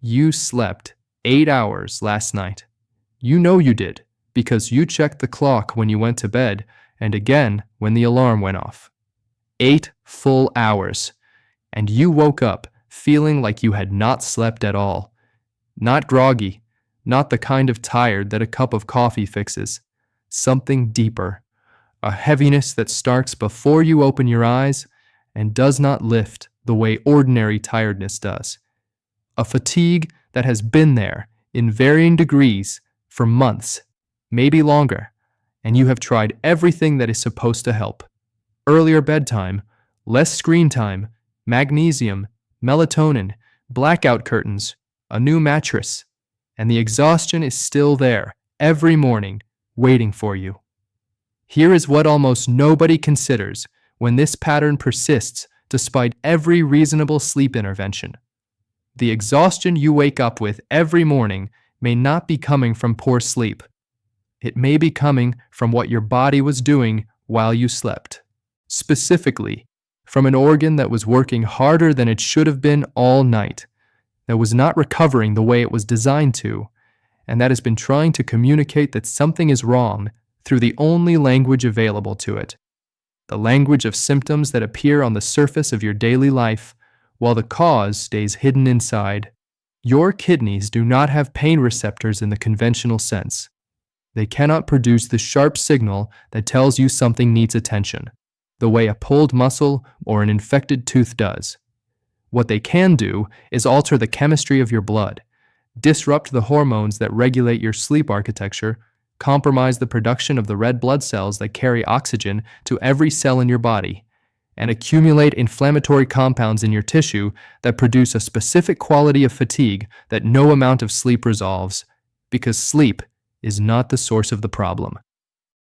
You slept 8 hours last night. You know you did, because you checked the clock when you went to bed and again when the alarm went off. 8 full hours. And you woke up feeling like you had not slept at all. Not groggy, not the kind of tired that a cup of coffee fixes. Something deeper. A heaviness that starts before you open your eyes and does not lift the way ordinary tiredness does. A fatigue that has been there in varying degrees for months, maybe longer, and you have tried everything that is supposed to help. Earlier bedtime, less screen time, magnesium, melatonin, blackout curtains, a new mattress, and the exhaustion is still there every morning waiting for you. Here is what almost nobody considers when this pattern persists despite every reasonable sleep intervention. The exhaustion you wake up with every morning may not be coming from poor sleep. It may be coming from what your body was doing while you slept. Specifically, from an organ that was working harder than it should have been all night, that was not recovering the way it was designed to, and that has been trying to communicate that something is wrong through the only language available to it, the language of symptoms that appear on the surface of your daily life, while the cause stays hidden inside. Your kidneys do not have pain receptors in the conventional sense. They cannot produce the sharp signal that tells you something needs attention, the way a pulled muscle or an infected tooth does. What they can do is alter the chemistry of your blood, disrupt the hormones that regulate your sleep architecture, compromise the production of the red blood cells that carry oxygen to every cell in your body, and accumulate inflammatory compounds in your tissue that produce a specific quality of fatigue that no amount of sleep resolves, because sleep is not the source of the problem.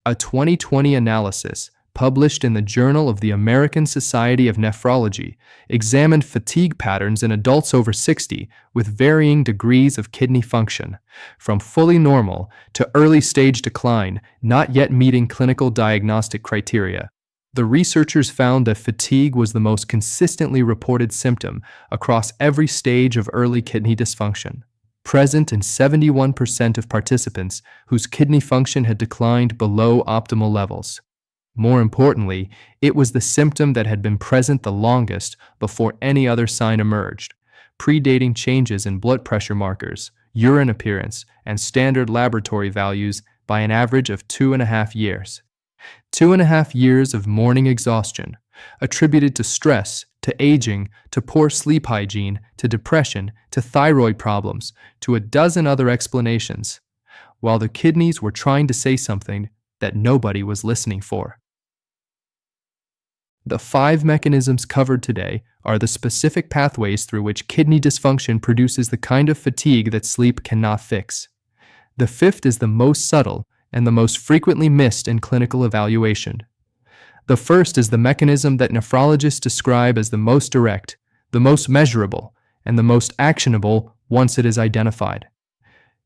A 2020 analysis published in the Journal of the American Society of Nephrology examined fatigue patterns in adults over 60 with varying degrees of kidney function, from fully normal to early-stage decline, not yet meeting clinical diagnostic criteria. The researchers found that fatigue was the most consistently reported symptom across every stage of early kidney dysfunction, present in 71% of participants whose kidney function had declined below optimal levels. More importantly, it was the symptom that had been present the longest before any other sign emerged, predating changes in blood pressure markers, urine appearance, and standard laboratory values by an average of 2.5 years. 2.5 years of morning exhaustion, attributed to stress, to aging, to poor sleep hygiene, to depression, to thyroid problems, to a dozen other explanations, while the kidneys were trying to say something that nobody was listening for. The 5 mechanisms covered today are the specific pathways through which kidney dysfunction produces the kind of fatigue that sleep cannot fix. The 5th is the most subtle and the most frequently missed in clinical evaluation. The 1st is the mechanism that nephrologists describe as the most direct, the most measurable, and the most actionable once it is identified.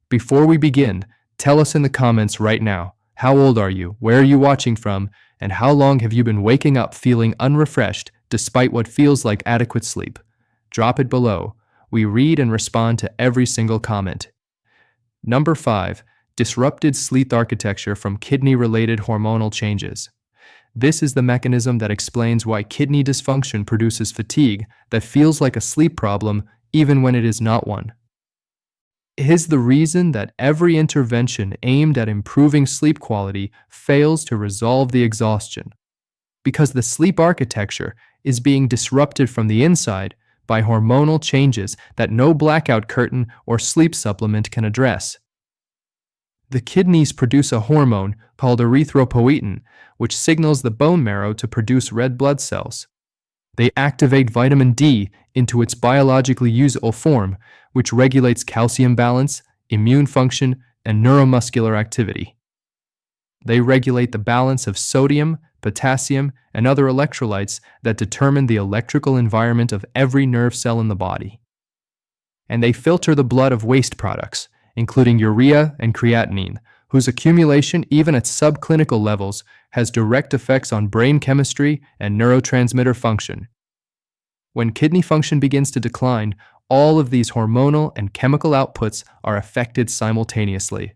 Before we begin, tell us in the comments right now, how old are you, where are you watching from, and how long have you been waking up feeling unrefreshed despite what feels like adequate sleep? Drop it below. We read and respond to every single comment. Number 5. Disrupted sleep architecture from kidney-related hormonal changes. This is the mechanism that explains why kidney dysfunction produces fatigue that feels like a sleep problem even when it is not one. It is the reason that every intervention aimed at improving sleep quality fails to resolve the exhaustion, because the sleep architecture is being disrupted from the inside by hormonal changes that no blackout curtain or sleep supplement can address. The kidneys produce a hormone called erythropoietin, which signals the bone marrow to produce red blood cells. They activate vitamin D into its biologically usable form, which regulates calcium balance, immune function, and neuromuscular activity. They regulate the balance of sodium, potassium, and other electrolytes that determine the electrical environment of every nerve cell in the body. And they filter the blood of waste products, including urea and creatinine, whose accumulation, even at subclinical levels, has direct effects on brain chemistry and neurotransmitter function. When kidney function begins to decline, All of these hormonal and chemical outputs are affected simultaneously.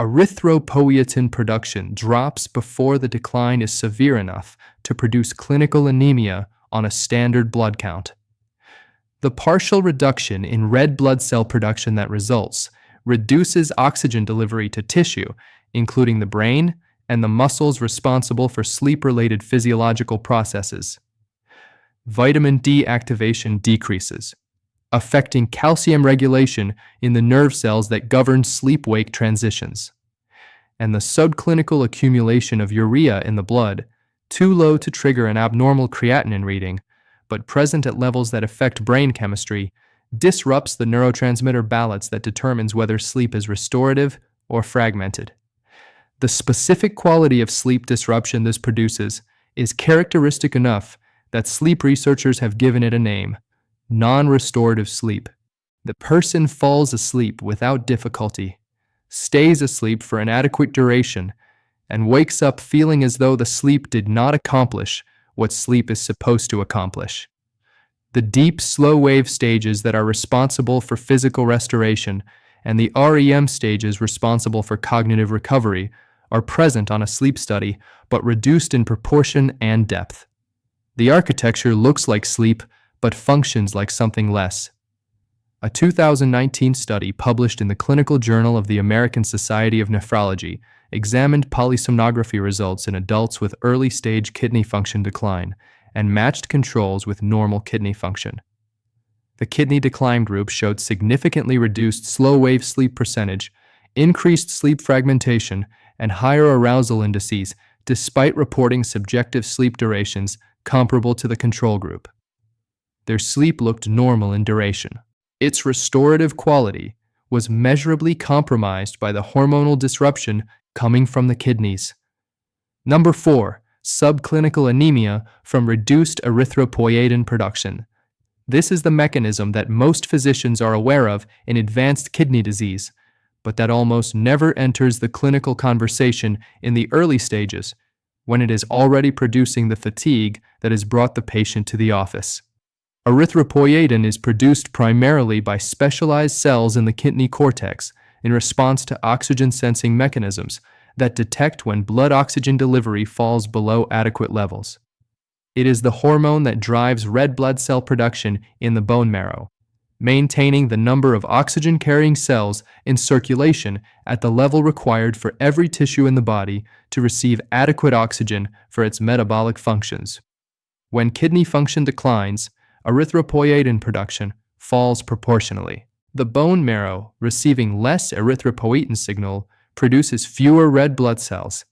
Erythropoietin production drops before the decline is severe enough to produce clinical anemia on a standard blood count. The partial reduction in red blood cell production that results reduces oxygen delivery to tissue, including the brain and the muscles responsible for sleep-related physiological processes. Vitamin D activation decreases, affecting calcium regulation in the nerve cells that govern sleep-wake transitions. And the subclinical accumulation of urea in the blood, too low to trigger an abnormal creatinine reading, but present at levels that affect brain chemistry, disrupts the neurotransmitter balance that determines whether sleep is restorative or fragmented. The specific quality of sleep disruption this produces is characteristic enough that sleep researchers have given it a name: non-restorative sleep. The person falls asleep without difficulty, stays asleep for an adequate duration, and wakes up feeling as though the sleep did not accomplish what sleep is supposed to accomplish. The deep, slow-wave stages that are responsible for physical restoration and the REM stages responsible for cognitive recovery are present on a sleep study, but reduced in proportion and depth. The architecture looks like sleep, but functions like something less. A 2019 study published in the Clinical Journal of the American Society of Nephrology examined polysomnography results in adults with early-stage kidney function decline and matched controls with normal kidney function. The kidney decline group showed significantly reduced slow-wave sleep percentage, increased sleep fragmentation, and higher arousal indices despite reporting subjective sleep durations comparable to the control group. Their sleep looked normal in duration. Its restorative quality was measurably compromised by the hormonal disruption coming from the kidneys. Number 4. Subclinical anemia from reduced erythropoietin production. This is the mechanism that most physicians are aware of in advanced kidney disease, but that almost never enters the clinical conversation in the early stages, when it is already producing the fatigue that has brought the patient to the office. Erythropoietin is produced primarily by specialized cells in the kidney cortex in response to oxygen-sensing mechanisms that detect when blood oxygen delivery falls below adequate levels. It is the hormone that drives red blood cell production in the bone marrow, maintaining the number of oxygen-carrying cells in circulation at the level required for every tissue in the body to receive adequate oxygen for its metabolic functions. When kidney function declines, erythropoietin production falls proportionally. The bone marrow, receiving less erythropoietin signal, produces fewer red blood cells.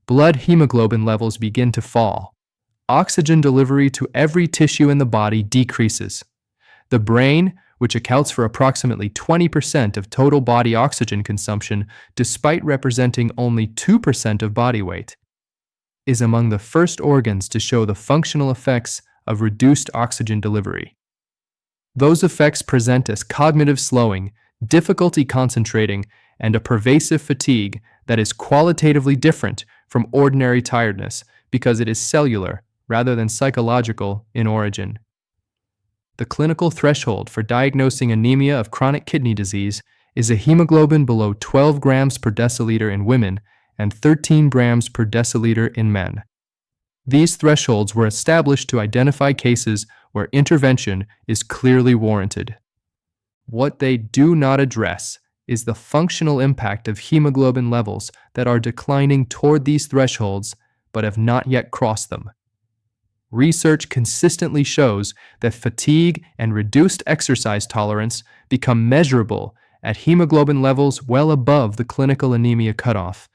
Blood hemoglobin levels begin to fall. Oxygen delivery to every tissue in the body decreases. The brain, which accounts for approximately 20% of total body oxygen consumption despite representing only 2% of body weight, is among the first organs to show the functional effects of reduced oxygen delivery. Those effects present as cognitive slowing, difficulty concentrating, and a pervasive fatigue that is qualitatively different from ordinary tiredness because it is cellular rather than psychological in origin. The clinical threshold for diagnosing anemia of chronic kidney disease is a hemoglobin below 12 grams per deciliter in women and 13 grams per deciliter in men. These thresholds were established to identify cases where intervention is clearly warranted. What they do not address is the functional impact of hemoglobin levels that are declining toward these thresholds but have not yet crossed them. Research consistently shows that fatigue and reduced exercise tolerance become measurable at hemoglobin levels well above the clinical anemia cutoff,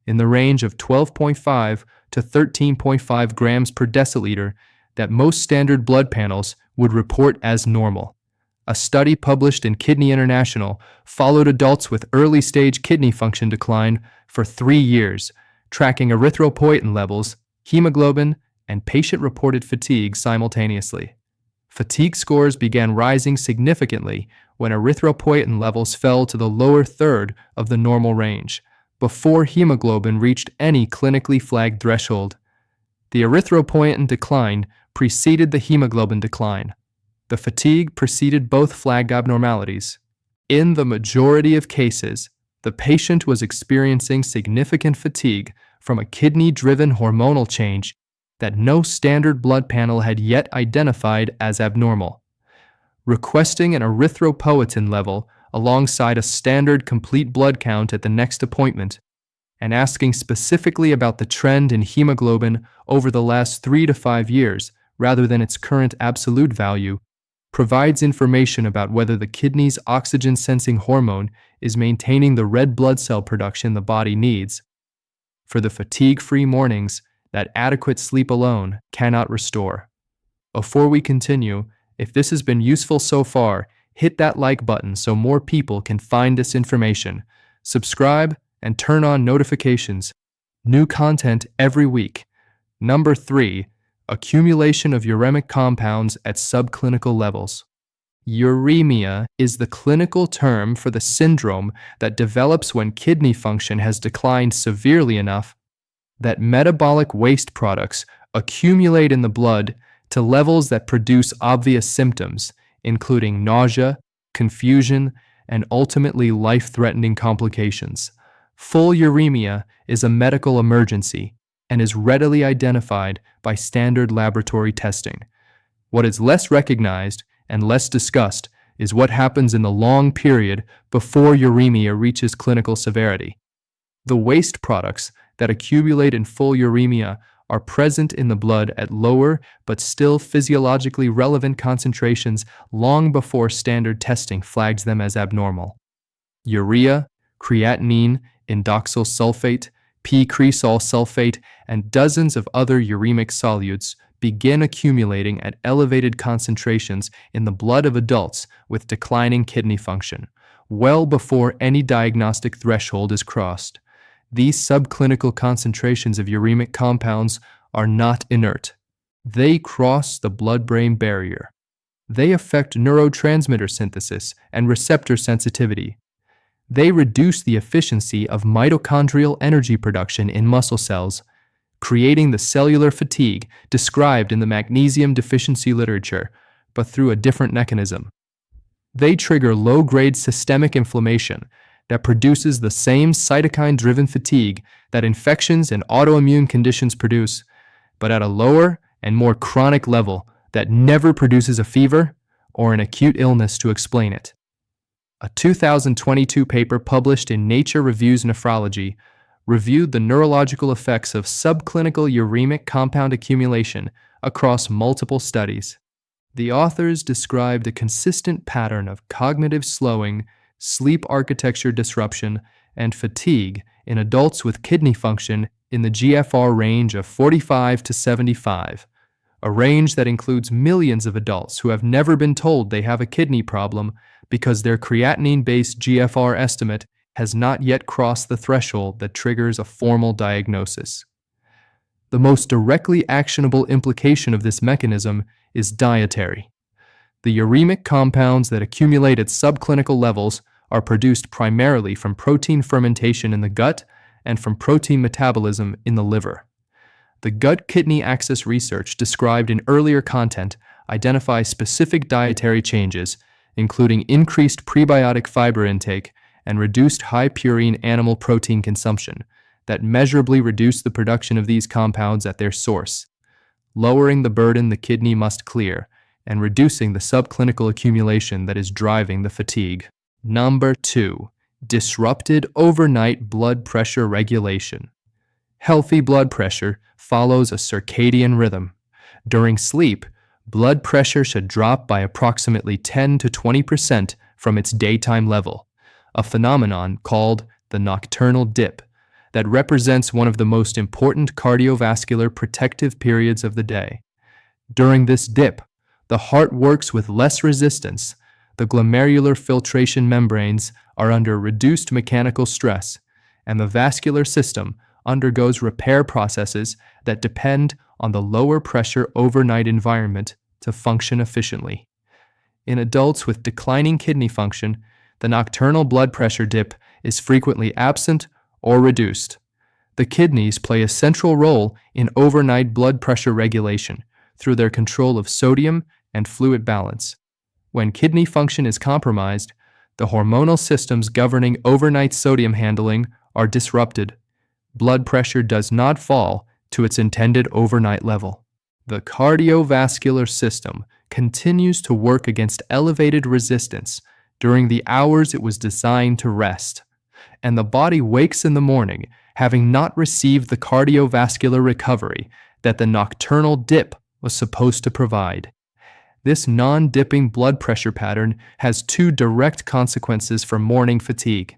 in the range of 12.5 to 13.5 grams per deciliter that most standard blood panels would report as normal. A study published in Kidney International followed adults with early-stage kidney function decline for 3 years, tracking erythropoietin levels, hemoglobin, and patient-reported fatigue simultaneously. Fatigue scores began rising significantly when erythropoietin levels fell to the lower third of the normal range, before hemoglobin reached any clinically flagged threshold. The erythropoietin decline preceded the hemoglobin decline. The fatigue preceded both flagged abnormalities. In the majority of cases, the patient was experiencing significant fatigue from a kidney-driven hormonal change that no standard blood panel had yet identified as abnormal. Requesting an erythropoietin level alongside a standard complete blood count at the next appointment, and asking specifically about the trend in hemoglobin over the last 3 to 5 years rather than its current absolute value, provides information about whether the kidney's oxygen-sensing hormone is maintaining the red blood cell production the body needs. For the fatigue-free mornings that adequate sleep alone cannot restore. Before we continue, if this has been useful so far, hit that like button so more people can find this information. Subscribe and turn on notifications. New content every week. Number 3. Accumulation of uremic compounds at subclinical levels. Uremia is the clinical term for the syndrome that develops when kidney function has declined severely enough that metabolic waste products accumulate in the blood to levels that produce obvious symptoms, including nausea, confusion, and ultimately life-threatening complications. Full uremia is a medical emergency and is readily identified by standard laboratory testing. What is less recognized and less discussed is what happens in the long period before uremia reaches clinical severity. The waste products that accumulate in full uremia are present in the blood at lower but still physiologically relevant concentrations long before standard testing flags them as abnormal. Urea, creatinine, indoxyl sulfate, p-cresol sulfate, and dozens of other uremic solutes begin accumulating at elevated concentrations in the blood of adults with declining kidney function, well before any diagnostic threshold is crossed. These subclinical concentrations of uremic compounds are not inert. They cross the blood-brain barrier. They affect neurotransmitter synthesis and receptor sensitivity. They reduce the efficiency of mitochondrial energy production in muscle cells, creating the cellular fatigue described in the magnesium deficiency literature, but through a different mechanism. They trigger low-grade systemic inflammation that produces the same cytokine-driven fatigue that infections and autoimmune conditions produce, but at a lower and more chronic level that never produces a fever or an acute illness to explain it. A 2022 paper published in Nature Reviews Nephrology reviewed the neurological effects of subclinical uremic compound accumulation across multiple studies. The authors described a consistent pattern of cognitive slowing, sleep architecture disruption, and fatigue in adults with kidney function in the GFR range of 45 to 75, a range that includes millions of adults who have never been told they have a kidney problem because their creatinine-based GFR estimate has not yet crossed the threshold that triggers a formal diagnosis. The most directly actionable implication of this mechanism is dietary. The uremic compounds that accumulate at subclinical levels are produced primarily from protein fermentation in the gut and from protein metabolism in the liver. The gut-kidney axis research described in earlier content identifies specific dietary changes, including increased prebiotic fiber intake and reduced high-purine animal protein consumption, that measurably reduce the production of these compounds at their source, lowering the burden the kidney must clear and reducing the subclinical accumulation that is driving the fatigue. Number 2. Disrupted overnight blood pressure regulation. Healthy blood pressure follows a circadian rhythm. During sleep, blood pressure should drop by approximately 10 to 20% from its daytime level, a phenomenon called the nocturnal dip that represents one of the most important cardiovascular protective periods of the day. During this dip, the heart works with less resistance. The glomerular filtration membranes are under reduced mechanical stress, and the vascular system undergoes repair processes that depend on the lower pressure overnight environment to function efficiently. In adults with declining kidney function, the nocturnal blood pressure dip is frequently absent or reduced. The kidneys play a central role in overnight blood pressure regulation through their control of sodium, and fluid balance. When kidney function is compromised, the hormonal systems governing overnight sodium handling are disrupted. Blood pressure does not fall to its intended overnight level. The cardiovascular system continues to work against elevated resistance during the hours it was designed to rest, and the body wakes in the morning having not received the cardiovascular recovery that the nocturnal dip was supposed to provide. This non-dipping blood pressure pattern has two direct consequences for morning fatigue.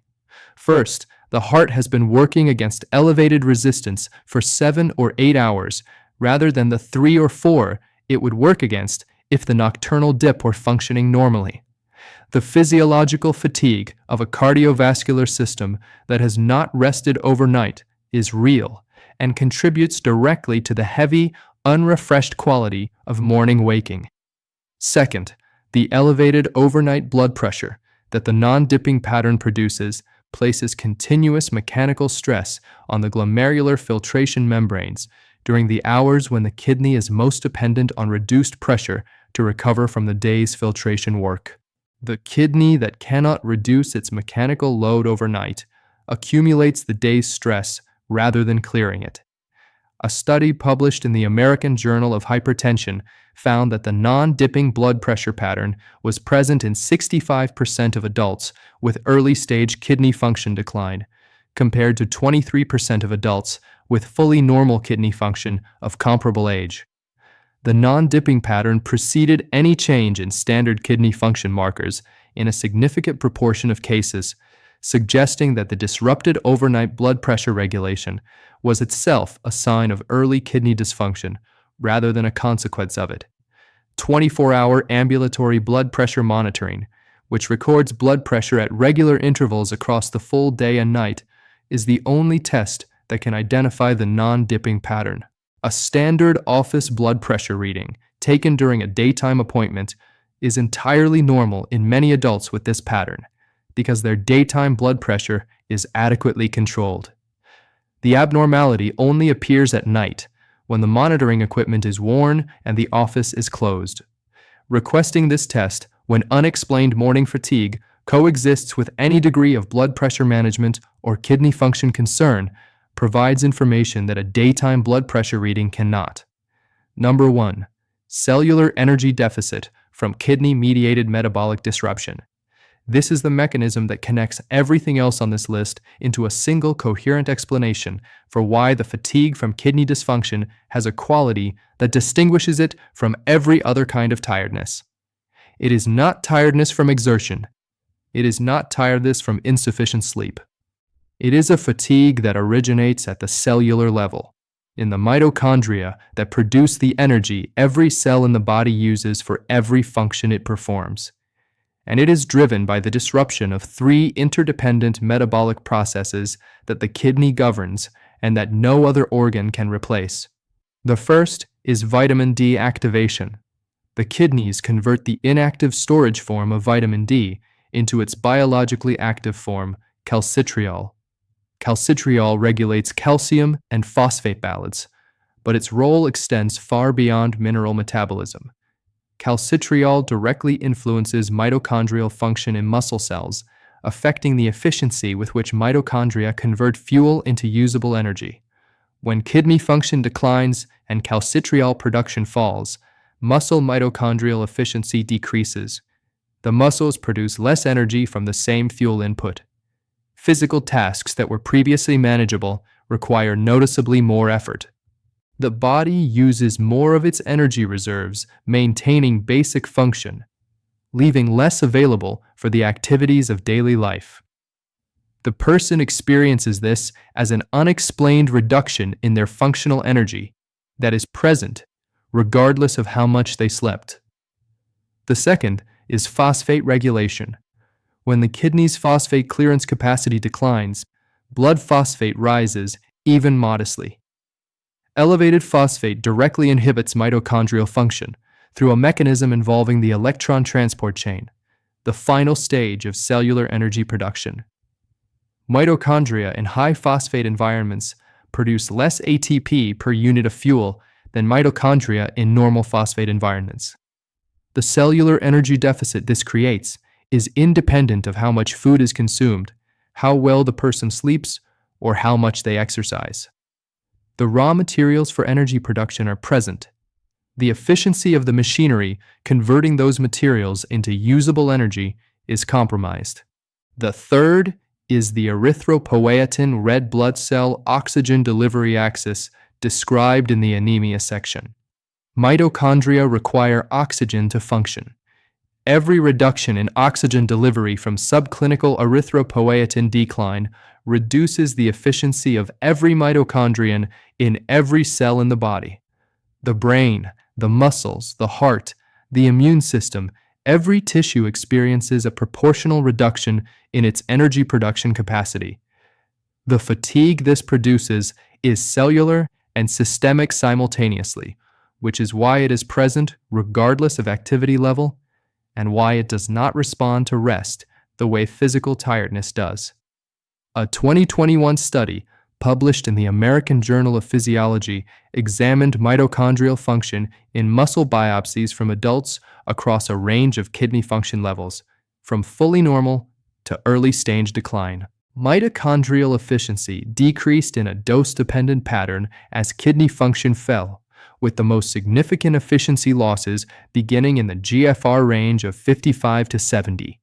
First, the heart has been working against elevated resistance for 7 or 8 hours rather than the 3 or 4 it would work against if the nocturnal dip were functioning normally. The physiological fatigue of a cardiovascular system that has not rested overnight is real and contributes directly to the heavy, unrefreshed quality of morning waking. Second, the elevated overnight blood pressure that the non-dipping pattern produces places continuous mechanical stress on the glomerular filtration membranes during the hours when the kidney is most dependent on reduced pressure to recover from the day's filtration work. The kidney that cannot reduce its mechanical load overnight accumulates the day's stress rather than clearing it. A study published in the American Journal of Hypertension found that the non-dipping blood pressure pattern was present in 65% of adults with early-stage kidney function decline, compared to 23% of adults with fully normal kidney function of comparable age. The non-dipping pattern preceded any change in standard kidney function markers in a significant proportion of cases, suggesting that the disrupted overnight blood pressure regulation was itself a sign of early kidney dysfunction rather than a consequence of it. 24-hour ambulatory blood pressure monitoring, which records blood pressure at regular intervals across the full day and night, is the only test that can identify the non-dipping pattern. A standard office blood pressure reading taken during a daytime appointment is entirely normal in many adults with this pattern because their daytime blood pressure is adequately controlled. The abnormality only appears at night when the monitoring equipment is worn and the office is closed. Requesting this test when unexplained morning fatigue coexists with any degree of blood pressure management or kidney function concern provides information that a daytime blood pressure reading cannot. Number 1. Cellular energy deficit from kidney-mediated metabolic disruption. This is the mechanism that connects everything else on this list into a single coherent explanation for why the fatigue from kidney dysfunction has a quality that distinguishes it from every other kind of tiredness. It is not tiredness from exertion. It is not tiredness from insufficient sleep. It is a fatigue that originates at the cellular level, in the mitochondria that produce the energy every cell in the body uses for every function it performs. And it is driven by the disruption of 3 interdependent metabolic processes that the kidney governs and that no other organ can replace. The first is vitamin D activation. The kidneys convert the inactive storage form of vitamin D into its biologically active form, calcitriol. Calcitriol regulates calcium and phosphate balance, but its role extends far beyond mineral metabolism. Calcitriol directly influences mitochondrial function in muscle cells, affecting the efficiency with which mitochondria convert fuel into usable energy. When kidney function declines and calcitriol production falls, muscle mitochondrial efficiency decreases. The muscles produce less energy from the same fuel input. Physical tasks that were previously manageable require noticeably more effort. The body uses more of its energy reserves maintaining basic function, leaving less available for the activities of daily life. The person experiences this as an unexplained reduction in their functional energy that is present regardless of how much they slept. The second is phosphate regulation. When the kidney's phosphate clearance capacity declines, blood phosphate rises even modestly. Elevated phosphate directly inhibits mitochondrial function through a mechanism involving the electron transport chain, the final stage of cellular energy production. Mitochondria in high phosphate environments produce less ATP per unit of fuel than mitochondria in normal phosphate environments. The cellular energy deficit this creates is independent of how much food is consumed, how well the person sleeps, or how much they exercise. The raw materials for energy production are present. The efficiency of the machinery converting those materials into usable energy is compromised. The third is the erythropoietin red blood cell oxygen delivery axis described in the anemia section. Mitochondria require oxygen to function. Every reduction in oxygen delivery from subclinical erythropoietin decline reduces the efficiency of every mitochondrion in every cell in the body. The brain, the muscles, the heart, the immune system, every tissue experiences a proportional reduction in its energy production capacity. The fatigue this produces is cellular and systemic simultaneously, which is why it is present regardless of activity level and why it does not respond to rest the way physical tiredness does. A 2021 study published in the American Journal of Physiology examined mitochondrial function in muscle biopsies from adults across a range of kidney function levels, from fully normal to early-stage decline. Mitochondrial efficiency decreased in a dose-dependent pattern as kidney function fell, with the most significant efficiency losses beginning in the GFR range of 55 to 70,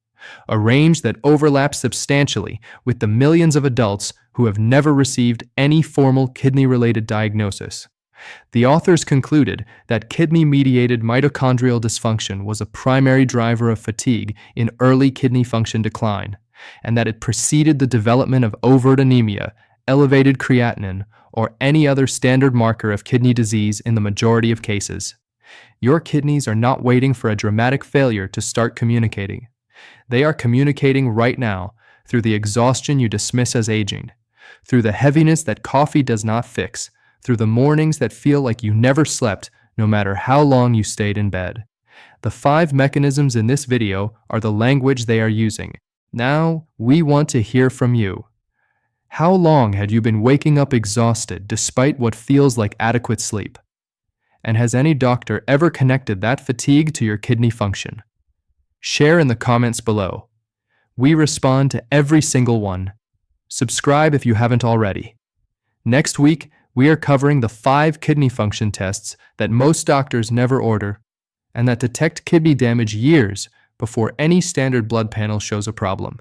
a range that overlaps substantially with the millions of adults who have never received any formal kidney-related diagnosis. The authors concluded that kidney-mediated mitochondrial dysfunction was a primary driver of fatigue in early kidney function decline, and that it preceded the development of overt anemia, elevated creatinine, or any other standard marker of kidney disease in the majority of cases. Your kidneys are not waiting for a dramatic failure to start communicating. They are communicating right now through the exhaustion you dismiss as aging, through the heaviness that coffee does not fix, through the mornings that feel like you never slept no matter how long you stayed in bed. The 5 mechanisms in this video are the language they are using. Now, we want to hear from you. How long had you been waking up exhausted despite what feels like adequate sleep? And has any doctor ever connected that fatigue to your kidney function? Share in the comments below. We respond to every single one. Subscribe if you haven't already. Next week, we are covering the 5 kidney function tests that most doctors never order and that detect kidney damage years before any standard blood panel shows a problem.